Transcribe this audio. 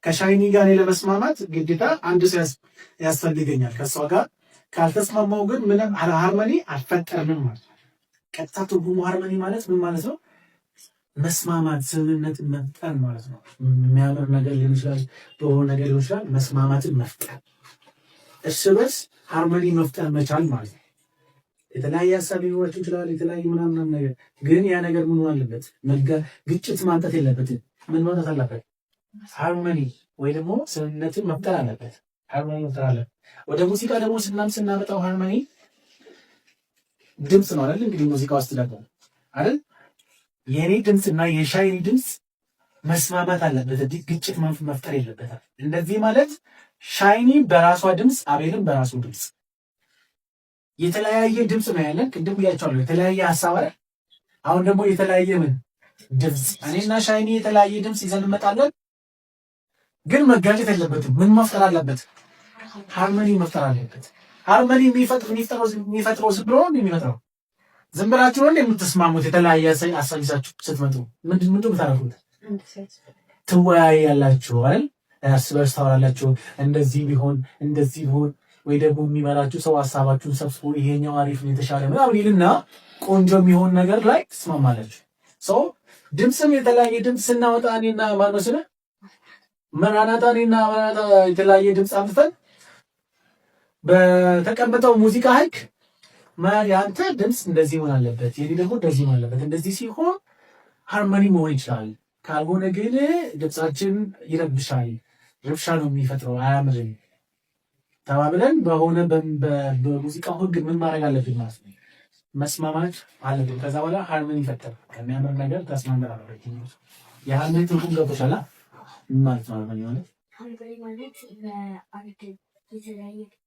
ከሻይኒ ጋር እኔ ለመስማማት ግዴታ አንድ ሰው ያስፈልገኛል። ከሷ ጋር ካልተስማማው ግን ምንም ሃርመኒ አልፈጠርንም ማለት ነው። ቀጥታ ትርጉሙ ሃርመኒ ማለት ምን ማለት ነው? መስማማት፣ ስምምነትን መፍጠር ማለት ነው። የሚያምር ነገር ሊሆን ይችላል፣ በሆነ ነገር ሊሆን ይችላል። መስማማትን መፍጠር፣ እርስ በርስ ሃርመኒ መፍጠር መቻል ማለት ነው። የተለያየ ሀሳብ ሊኖራቸው ይችላል፣ የተለያየ ምናምን ነገር ግን ያ ነገር ምን አለበት? ግጭት ማምጣት የለበትም። ምን ማለት አለበት? ሃርመኒ ወይ ደግሞ ስምምነትን መፍጠር አለበት። ሃርመኒ መፍጠር አለበት። ወደ ሙዚቃ ደግሞ ስናመጣው ሃርመኒ ድምፅ ነው አይደል? እንግዲህ ሙዚቃ ውስጥ ደግሞ አይደል የኔ ድምፅና የሻይኒ ድምፅ መስማማት አለበት። ግጭት መፍጠር የለበትም። እንደዚህ ማለት ሻይኒ በራሷ ድምፅ፣ አቤልም በራሱ ድምፅ የተለያየ ድምፅ ነው ያለን። ቅድም ብያቸዋለሁ፣ የተለያየ ሀሳብ አይደል? አሁን ደግሞ የተለያየ ምን ድምፅ፣ እኔና ሻይኒ የተለያየ ድምፅ ይዘን እንመጣለን። ግን መጋጨት የለበትም። ምን መፍጠር አለበት? ሃርመኒ መፍጠር አለበት። ሃርመኒ የሚፈጥረው ዝም ብሎ ነው የሚፈጥረው። ዝም ብላችሁ ነው የምትስማሙት? የተለያየ ሀሳብ ይዛችሁ ስትመጡ ምንድን የምታደርጉት? ትወያያላችሁ አይደል? እርስ በርስ ታወራላችሁ። እንደዚህ ቢሆን እንደዚህ ቢሆን ወይ ደግሞ የሚመራችሁ ሰው ሀሳባችሁን ሰብስቦ ይሄኛው አሪፍ ነው የተሻለ ምናምን ይልና ቆንጆ የሚሆን ነገር ላይ ትስማማላችሁ። ሰው ድምፅም የተለያየ ድምፅ ስናወጣ እኔና ማነው መራናታ እኔና መራናታ የተለያየ ድምፅ አምጥተን በተቀመጠው ሙዚቃ ህግ ያንተ ድምፅ እንደዚህ መሆን አለበት፣ የኔ ደግሞ እንደዚህ መሆን አለበት። እንደዚህ ሲሆን ሃርመኒ መሆን ይችላል። ካልሆነ ግን ድምፃችን ይረብሻል፣ ረብሻ ነው የሚፈጥረው፣ አያምርም ተባብለን በሆነ በሙዚቃው ህግ ምን ማድረግ አለብን ማለት ነው? መስማማት አለብን። ከዛ በኋላ ሃርመኒ ይፈጠር። ከሚያምር ነገር ተስማምተን አለበት። የሃርመኒ ትርጉም ገብቶሻል ማለት ነው? ሃርመኒ ማለት